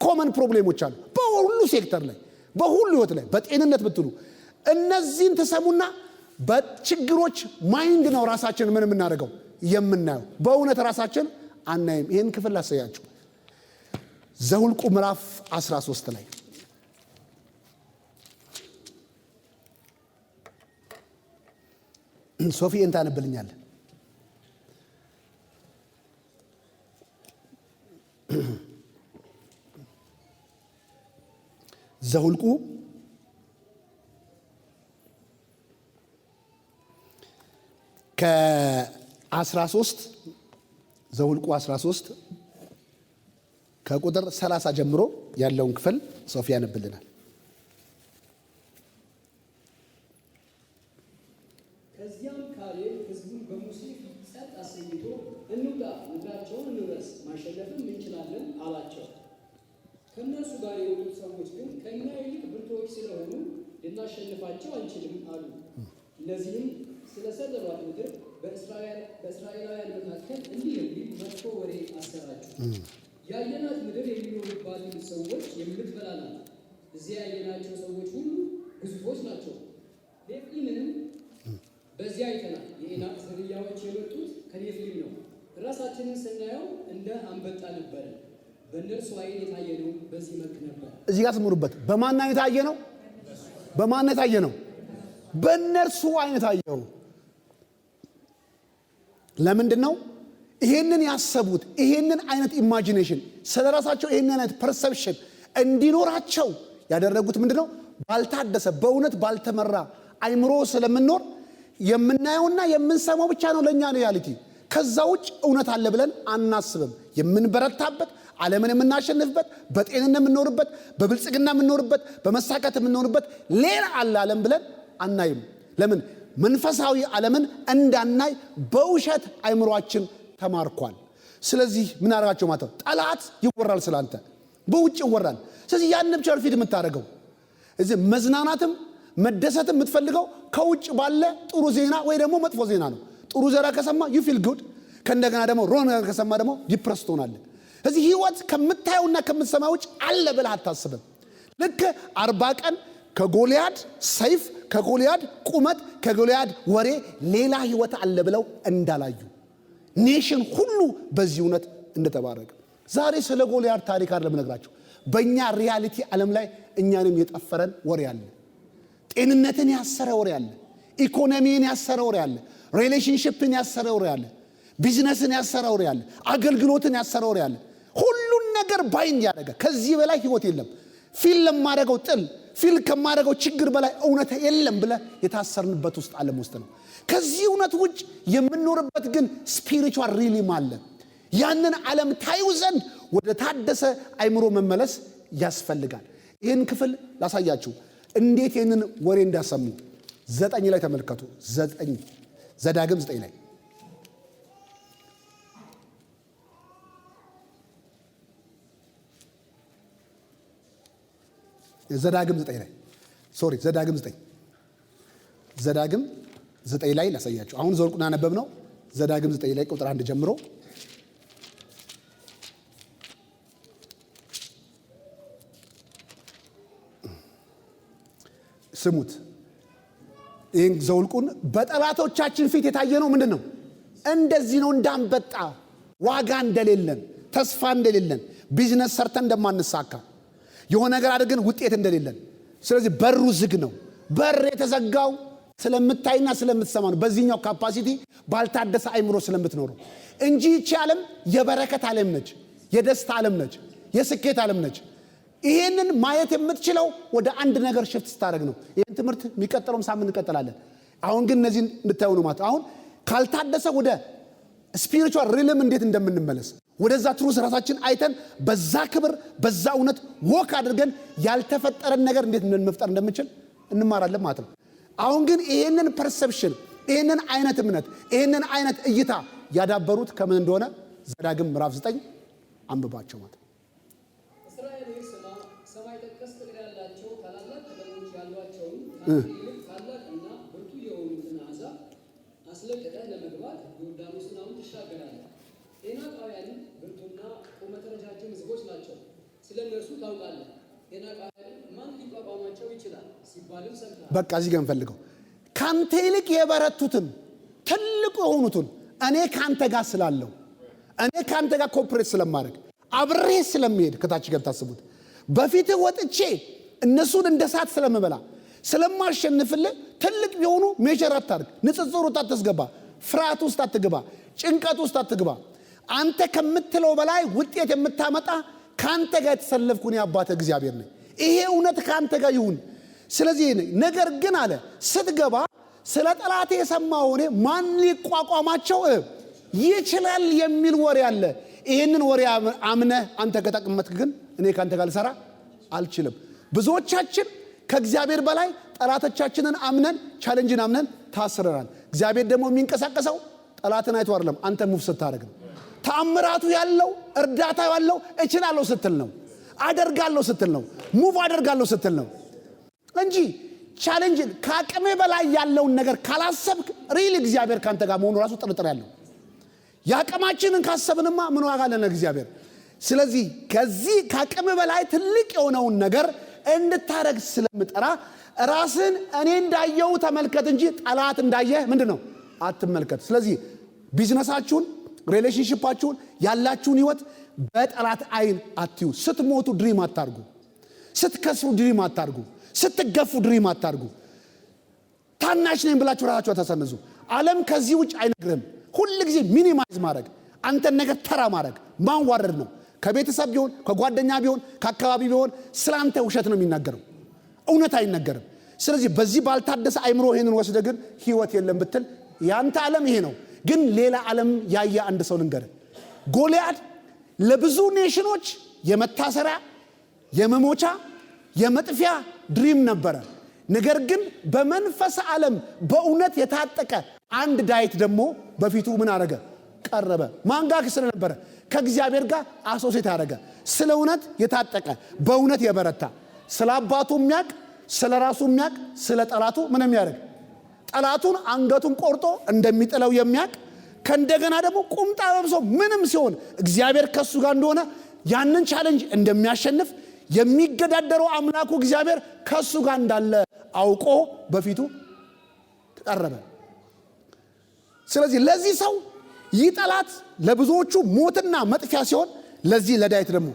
ኮመን ፕሮብሌሞች አሉ በሁሉ ሴክተር ላይ በሁሉ ህይወት ላይ በጤንነት ብትሉ እነዚህን ተሰሙና በችግሮች ማይንድ ነው ራሳችን ምን የምናደርገው የምናየው። በእውነት ራሳችን አናይም። ይህን ክፍል ላሳያችሁ። ዘኍልቍ ምዕራፍ 13 ላይ ሶፊ እንታነብልኛል። ዘኍልቍ ከ13 ዘኍልቍ 13 ከቁጥር 30 ጀምሮ ያለውን ክፍል ሶፊያ ያነብልናል። ከዚያም ካሌብ ሕዝቡን በሙሴ ፊት ጸጥ አሰኝቶ እንውጣ፣ ምድራቸውን እንውረስ፣ ማሸነፍም እንችላለን አላቸው። ከእነርሱ ጋር የወጡት ሰዎች ግን ከእኛ ይልቅ ብርቱዎች ስለሆኑ ልናሸንፋቸው አንችልም አሉ። እነዚህም ስለ ሰደሯት ምድር በእስራኤላውያን መካከል እንዲህ የሚል መጥፎ ወሬ አሰራጩ። ያየናት ምድር የሚኖሩባትን ሰዎች የምትበላ ናት። እዚያ ያየናቸው ሰዎች ሁሉ ግዙፎች ናቸው። ኔፍሊምንም በዚያ አይተናል። የዔናቅ ዝርያዎች የመጡት ከኔፍሊም ነው። ራሳችንን ስናየው እንደ አንበጣ ነበረ። በእነርሱ ዓይን የታየነው በዚህ መልክ ነበር። እዚህ ጋር ስምሩበት። በማን ዓይን የታየ ነው? በማን የታየ ነው? በእነርሱ ዓይን የታየው። ለምንድን ነው ይሄንን ያሰቡት? ይሄንን አይነት ኢማጂኔሽን ስለራሳቸው ይሄንን አይነት ፐርሰፕሽን እንዲኖራቸው ያደረጉት ምንድነው? ባልታደሰ በእውነት ባልተመራ አይምሮ ስለምንኖር የምናየውና የምንሰማው ብቻ ነው ለኛ ሪያሊቲ። ከዛ ውጭ እውነት አለ ብለን አናስብም። የምንበረታበት፣ ዓለምን የምናሸንፍበት፣ በጤንነት የምንኖርበት፣ በብልጽግና የምንኖርበት፣ በመሳካት የምንኖርበት ሌላ አለ ዓለም ብለን አናይም። ለምን? መንፈሳዊ ዓለምን እንዳናይ በውሸት አይምሮአችን ተማርኳል። ስለዚህ ምን አደረጋቸው ማለት ነው? ጠላት ይወራል ስላንተ፣ በውጭ ይወራል። ስለዚህ ያን ብቻ ፊት የምታደርገው እዚህ መዝናናትም መደሰትም የምትፈልገው ከውጭ ባለ ጥሩ ዜና ወይ ደግሞ መጥፎ ዜና ነው። ጥሩ ዜና ከሰማ you feel good፣ ከእንደገና ደግሞ ሮን ከሰማ ደግሞ ዲፕረስ ትሆናለህ። ስለዚህ ህይወት ከምታየውና ከምትሰማው ውጭ አለ ብለህ አታስብም። ልክ 40 ቀን ከጎልያድ ሰይፍ፣ ከጎልያድ ቁመት፣ ከጎልያድ ወሬ ሌላ ህይወት አለ ብለው እንዳላዩ ኔሽን ሁሉ በዚህ እውነት እንደተባረከ። ዛሬ ስለ ጎልያድ ታሪክ አይደለም ነግራችሁ፣ በእኛ ሪያሊቲ ዓለም ላይ እኛንም የጠፈረን ወሬ አለ። ጤንነትን ያሰረ ወሬ አለ። ኢኮኖሚን ያሰረ ወሬ አለ። ሪሌሽንሺፕን ያሰረ ወሬ አለ። ቢዝነስን ያሰረ ወሬ አለ። አገልግሎትን ያሰረ ወሬ አለ። ሁሉን ነገር ባይንድ ያደረገ ከዚህ በላይ ህይወት የለም። ፊል ለማደረገው ጥል፣ ፊል ከማደረገው ችግር በላይ እውነት የለም ብለ የታሰርንበት ውስጥ ዓለም ውስጥ ነው። ከዚህ እውነት ውጭ የምንኖርበት ግን ስፒሪቹዋል ሪሊም አለ። ያንን ዓለም ታዩ ዘንድ ወደ ታደሰ አይምሮ መመለስ ያስፈልጋል። ይህን ክፍል ላሳያችሁ እንዴት ይህንን ወሬ እንዳሰሙ 9 ላይ ተመልከቱ። ዘዳግም 9 ላይ ዘዳግም 9 ላይ ላሳያችሁ። አሁን ዘውልቁን አነበብ ነው። ዘዳግም 9 ላይ ቁጥር 1 ጀምሮ ስሙት። ይህን ዘውልቁን በጠላቶቻችን ፊት የታየ ነው። ምንድን ነው? እንደዚህ ነው። እንዳንበጣ፣ ዋጋ እንደሌለን፣ ተስፋ እንደሌለን፣ ቢዝነስ ሰርተን እንደማንሳካ፣ የሆነ ነገር አድርገን ውጤት እንደሌለን። ስለዚህ በሩ ዝግ ነው። በር የተዘጋው ስለምታይና ስለምትሰማ ነው። በዚህኛው ካፓሲቲ ባልታደሰ አይምሮ ስለምትኖሩ እንጂ ይቺ ዓለም የበረከት ዓለም ነች፣ የደስታ ዓለም ነች፣ የስኬት ዓለም ነች። ይሄንን ማየት የምትችለው ወደ አንድ ነገር ሽፍት ስታደርግ ነው። ይሄን ትምህርት የሚቀጥለውም ሳምንት እንቀጥላለን። አሁን ግን እነዚህን እንድታዩ ነው ማለት። አሁን ካልታደሰ ወደ ስፒሪቹዋል ሪልም እንዴት እንደምንመለስ ወደዛ ትሩስ ራሳችን አይተን በዛ ክብር በዛ እውነት ወክ አድርገን ያልተፈጠረን ነገር እንዴት መፍጠር እንደምንችል እንማራለን ማለት ነው። አሁን ግን ይሄንን ፐርሰፕሽን፣ ይሄንን አይነት እምነት፣ ይሄንን አይነት እይታ ያዳበሩት ከምን እንደሆነ ዘዳግም ምዕራፍ 9 አንብባቸው ማለት ነው። ሰማይ ጠቀስ ጥቅል ያላቸው ታላላቅ ከተሞች ያሏቸውን ታላቅና ብርቱ የሆኑትን አሕዛብ አስለቅቀህ ለመግባት ዮርዳኖስን አሁን ትሻገራለህ። ዔናቃውያን ብርቱና ቁመተ ረጃጅም ሕዝቦች ናቸው፣ ስለ እነርሱ ታውቃለህ። ዔናቃውያን ማን ሊቋቋማቸው ይችላል ሲባልም ሰምተሃል። በቃ እዚህ ጋር እንፈልገው ካንተ ይልቅ የበረቱትን ትልቁ የሆኑትን እኔ ካንተ ጋር ስላለው፣ እኔ ካንተ ጋር ኮኦፕሬት ስለማድረግ፣ አብሬ ስለሚሄድ ከታች ጋር ታስቡት በፊትህ ወጥቼ እነሱን እንደ ሳት ስለምበላ ስለማሸንፍልህ ትልቅ ቢሆኑ ሜጀር አታርግ፣ ንጽጽር ውስጥ አትስገባ፣ ፍርሃት ውስጥ አትግባ፣ ጭንቀት ውስጥ አትግባ። አንተ ከምትለው በላይ ውጤት የምታመጣ ካንተ ጋር የተሰለፍኩ እኔ አባትህ እግዚአብሔር ነኝ። ይሄ እውነት ካንተ ጋር ይሁን። ስለዚህ ነገር ግን አለ ስትገባ ስለ ጠላቴ የሰማው እኔ ማን ሊቋቋማቸው ይችላል የሚል ወሬ አለ። ይሄንን ወሬ አምነህ አንተ ከተቀመጥክ ግን እኔ ካንተ ጋር ልሰራ አልችልም። ብዙዎቻችን ከእግዚአብሔር በላይ ጠላቶቻችንን አምነን ቻሌንጅን አምነን ታስረናል። እግዚአብሔር ደግሞ የሚንቀሳቀሰው ጠላትን አይቶ አይደለም፣ አንተ ሙቭ ስታደርግ ነው። ተአምራቱ ያለው እርዳታ ያለው እችላለሁ ስትል ነው፣ አደርጋለሁ ስትል ነው፣ ሙቭ አደርጋለሁ ስትል ነው እንጂ ቻሌንጅን ከአቅሜ በላይ ያለውን ነገር ካላሰብክ ሪል እግዚአብሔር ካንተ ጋር መሆኑ ራሱ ጥርጥር ያለው። ያቀማችንን ካሰብንማ ምን ዋጋ አለን እግዚአብሔር? ስለዚህ ከዚህ ከአቅሜ በላይ ትልቅ የሆነውን ነገር እንድታረግ ስለምጠራ ራስን እኔ እንዳየው ተመልከት እንጂ ጠላት እንዳየህ ምንድነው አትመልከት። ስለዚህ ቢዝነሳችሁን፣ ሪሌሽንሺፓችሁን፣ ያላችሁን ህይወት በጠላት አይን አትዩ። ስትሞቱ ድሪም አታርጉ፣ ስትከስሩ ድሪም አታርጉ፣ ስትገፉ ድሪም አታርጉ። ታናሽ ነኝ ብላችሁ ራሳችሁ ተሰነዙ። ዓለም ከዚህ ውጭ አይነግርም። ሁሉ ጊዜ ሚኒማይዝ ማድረግ፣ አንተን ነገር ተራ ማድረግ ማዋረድ ነው። ከቤተሰብ ቢሆን ከጓደኛ ቢሆን ከአካባቢ ቢሆን ስላንተ ውሸት ነው የሚናገረው፣ እውነት አይነገርም። ስለዚህ በዚህ ባልታደሰ አይምሮ ይሄንን ወስደ ግን ህይወት የለም ብትል ያንተ ዓለም ይሄ ነው። ግን ሌላ ዓለም ያየ አንድ ሰው ልንገር፣ ጎልያድ ለብዙ ኔሽኖች የመታሰሪያ የመሞቻ የመጥፊያ ድሪም ነበረ። ነገር ግን በመንፈስ ዓለም በእውነት የታጠቀ አንድ ዳዊት ደግሞ በፊቱ ምን አረገ? ቀረበ። ማንጋክ ስለነበረ ከእግዚአብሔር ጋር አሶሴት ያደረገ፣ ስለ እውነት የታጠቀ በእውነት የበረታ፣ ስለ አባቱ የሚያቅ፣ ስለ ራሱ የሚያቅ፣ ስለ ጠላቱ ምን የሚያደርግ ጠላቱን አንገቱን ቆርጦ እንደሚጥለው የሚያቅ፣ ከእንደገና ደግሞ ቁምጣ ለብሶ ምንም ሲሆን እግዚአብሔር ከሱ ጋር እንደሆነ ያንን ቻሌንጅ እንደሚያሸንፍ የሚገዳደረው አምላኩ እግዚአብሔር ከሱ ጋር እንዳለ አውቆ በፊቱ ተቀረበ። ስለዚህ ለዚህ ሰው ይህ ጠላት ለብዙዎቹ ሞትና መጥፊያ ሲሆን፣ ለዚህ ለዳዊት ደግሞ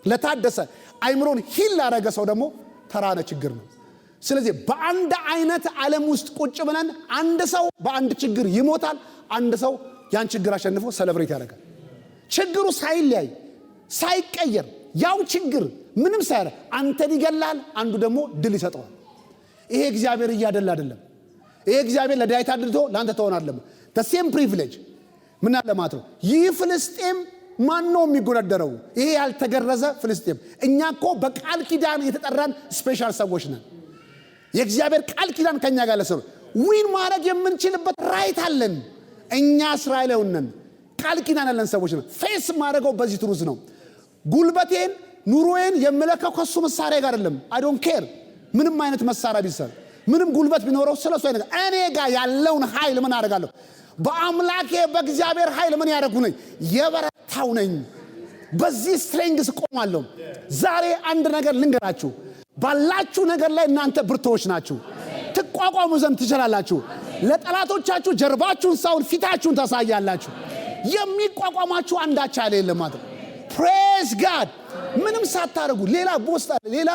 ለታደሰ አይምሮን ሂል ላረገ ሰው ደግሞ ተራነ ችግር ነው። ስለዚህ በአንድ አይነት ዓለም ውስጥ ቁጭ ብለን አንድ ሰው በአንድ ችግር ይሞታል፣ አንድ ሰው ያን ችግር አሸንፎ ሰለብሬት ያደርጋል። ችግሩ ሳይለያይ ሳይቀየር ያው ችግር ምንም ሳይረ አንተን ይገላል፣ አንዱ ደግሞ ድል ይሰጠዋል። ይሄ እግዚአብሔር እያደላ አይደለም። ይሄ እግዚአብሔር ለዳዊት አድልቶ ላንተ ተሆናለህ። the ፕሪቪሌጅ ምን አለ ማለት ነው። ይህ ፍልስጤም ማን ነው የሚጎነደረው? ይሄ ያልተገረዘ ፍልስጤም። እኛ እኮ በቃል ኪዳን የተጠራን ስፔሻል ሰዎች ነን። የእግዚአብሔር ቃል ኪዳን ከኛ ጋር ለሰሩ ዊን ማድረግ የምንችልበት ራይት አለን። እኛ እስራኤላውያን ነን፣ ቃል ኪዳን ያለን ሰዎች ነን። ፌስ ማድረገው በዚህ ትሩዝ ነው። ጉልበቴን ኑሮዬን የምለካው ከሱ መሳሪያ ጋር አይደለም። አይ ዶንት ኬር ምንም አይነት መሳሪያ ቢሰር ምንም ጉልበት ቢኖረው ስለሱ አይነት እኔ ጋር ያለውን ኃይል ምን አደርጋለሁ? በአምላኬ በእግዚአብሔር ኃይል ምን ያደርጉ ነኝ? የበረታው ነኝ። በዚህ ስትሬንግስ ቆማለሁ። ዛሬ አንድ ነገር ልንገራችሁ፣ ባላችሁ ነገር ላይ እናንተ ብርቶች ናችሁ። ትቋቋሙ ዘንድ ትችላላችሁ። ለጠላቶቻችሁ ጀርባችሁን ሳይሆን ፊታችሁን ታሳያላችሁ። የሚቋቋማችሁ አንዳች ኃይል የለም ማለት ነው። ፕሬዝ ጋድ። ምንም ሳታረጉ ሌላ ቦስታ ሌላ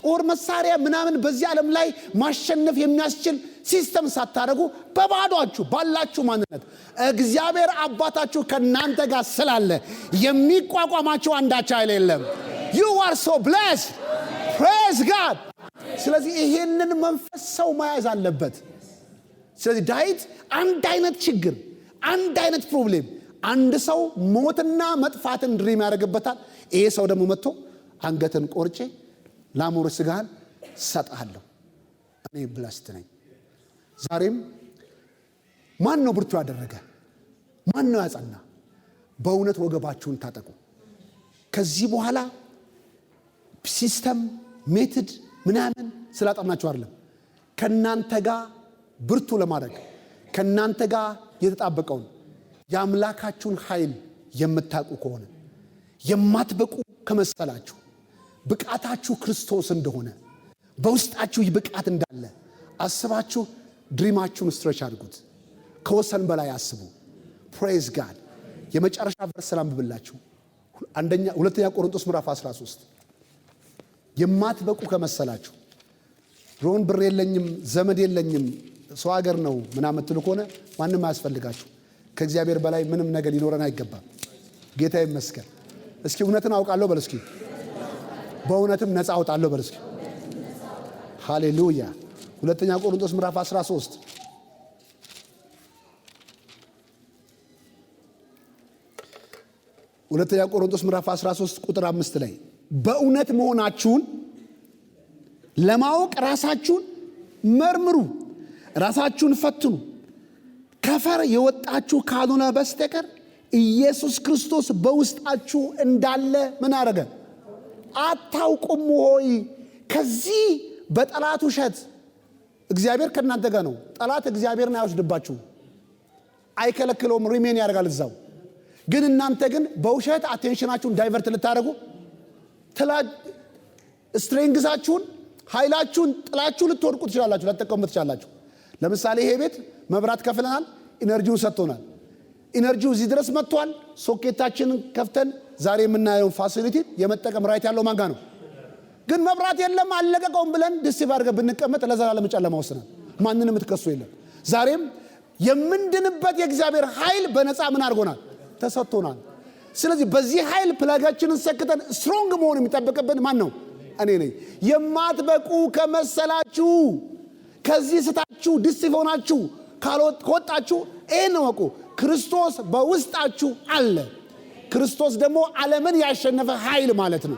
ጦር መሳሪያ ምናምን በዚህ ዓለም ላይ ማሸነፍ የሚያስችል ሲስተም ሳታረጉ በባዷችሁ ባላችሁ ማንነት እግዚአብሔር አባታችሁ ከናንተ ጋር ስላለ የሚቋቋማችሁ አንዳች ኃይል የለም። you are so blessed. praise God. ስለዚህ ይሄንን መንፈስ ሰው መያዝ አለበት። ስለዚህ ዳዊት አንድ አይነት ችግር አንድ አይነት ፕሮብሌም አንድ ሰው ሞትና መጥፋትን ድሪም ያደርግበታል። ይሄ ሰው ደግሞ መጥቶ አንገትን ቆርጬ ላሞር ስጋህን ሰጣለሁ እኔ ብላስት ነኝ። ዛሬም ማን ነው ብርቱ ያደረገ? ማን ነው ያጸና? በእውነት ወገባችሁን ታጠቁ። ከዚህ በኋላ ሲስተም ሜትድ ምናምን ስላጠናችሁ አይደለም፣ ከናንተ ጋር ብርቱ ለማድረግ ከናንተ ጋር የተጣበቀውን የአምላካችሁን ኃይል የምታውቁ ከሆነ የማትበቁ ከመሰላችሁ ብቃታችሁ ክርስቶስ እንደሆነ በውስጣችሁ ብቃት እንዳለ አስባችሁ ድሪማችሁን ስትሬች አድርጉት። ከወሰን በላይ አስቡ። ፕሬዝ ጋድ። የመጨረሻ ቨርስ ሰላም ብላችሁ ሁለተኛ ቆሮንቶስ ምዕራፍ 13 የማትበቁ ከመሰላችሁ ሮን ብር የለኝም ዘመድ የለኝም ሰው ሀገር ነው ምናምን ትሉ ከሆነ ማንም አያስፈልጋችሁ። ከእግዚአብሔር በላይ ምንም ነገር ሊኖረን አይገባም። ጌታ ይመስገን። እስኪ እውነትን አውቃለሁ በል እስኪ። በእውነትም ነፃ አውጣለሁ በል እስኪ። ሃሌሉያ። ሁለተኛ ቆሮንቶስ ምዕራፍ 13 ሁለተኛ ቆሮንቶስ ምዕራፍ 13 ቁጥር 5 ላይ በእውነት መሆናችሁን ለማወቅ ራሳችሁን መርምሩ፣ ራሳችሁን ፈትኑ። ከፈር የወጣችሁ ካልሆነ በስተቀር ኢየሱስ ክርስቶስ በውስጣችሁ እንዳለ ምን አረገ? አታውቁም ሆይ? ከዚህ በጠላት ውሸት እግዚአብሔር ከእናንተ ጋር ነው። ጠላት እግዚአብሔርን አይወስድባችሁም፣ አይከለክለውም፣ ሪሜን ያደርጋል እዛው። ግን እናንተ ግን በውሸት አቴንሽናችሁን ዳይቨርት ልታደርጉ ስትሬንግዛችሁን ኃይላችሁን ጥላችሁ ልትወድቁ ትችላላችሁ፣ ልትጠቀሙበት ትችላላችሁ። ለምሳሌ ይሄ ቤት መብራት ከፍለናል፣ ኢነርጂውን ሰጥቶናል። ኢነርጂው እዚህ ድረስ መጥቷል። ሶኬታችንን ከፍተን ዛሬ የምናየው ፋሲሊቲ የመጠቀም ራይት ያለው ማን ጋር ነው? ግን መብራት የለም አለቀቀውም ብለን ዲስቲቭ አድርገን ብንቀመጥ ለዘላለም ጨለማ ወስነን ማንንም የምትከሱ የለም። ዛሬም የምንድንበት የእግዚአብሔር ኃይል በነፃ ምን አድርጎናል? ተሰጥቶናል። ስለዚህ በዚህ ኃይል ፕላጋችንን ሰክተን ስትሮንግ መሆን የሚጠበቅብን ማን ነው? እኔ ነኝ። የማትበቁ ከመሰላችሁ ከዚህ ስታችሁ ዲስቲቭ ሆናችሁ ከወጣችሁ ይህን ወቁ፣ ክርስቶስ በውስጣችሁ አለ። ክርስቶስ ደግሞ ዓለምን ያሸነፈ ኃይል ማለት ነው።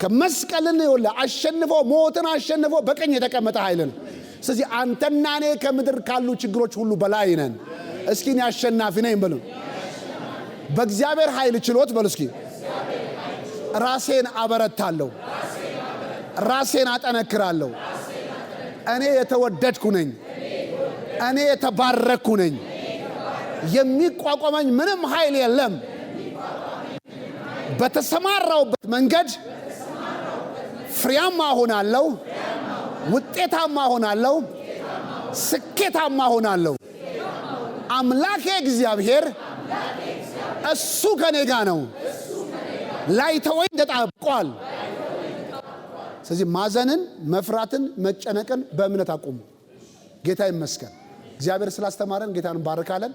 ከመስቀልን ይወላ አሸንፎ ሞትን አሸንፎ በቀኝ የተቀመጠ ኃይል ነው። ስለዚህ አንተና እኔ ከምድር ካሉ ችግሮች ሁሉ በላይ ነን። እስኪ እኔ አሸናፊ ነኝ በሉ። በእግዚአብሔር ኃይል ችሎት በሉ እስኪ ራሴን አበረታለሁ፣ ራሴን አጠነክራለሁ። እኔ የተወደድኩ ነኝ፣ እኔ የተባረኩ ነኝ። የሚቋቋመኝ ምንም ኃይል የለም። በተሰማራውበት መንገድ ፍሬያማ ሆናለሁ፣ ውጤታማ ሆናለሁ፣ ስኬታማ ሆናለሁ። አምላኬ እግዚአብሔር እሱ ከኔ ጋር ነው፣ ላይተወኝ ተጣብቋል። ስለዚህ ማዘንን፣ መፍራትን፣ መጨነቅን በእምነት አቁሙ። ጌታ ይመስገን። እግዚአብሔር ስላስተማረን ጌታን እንባርካለን።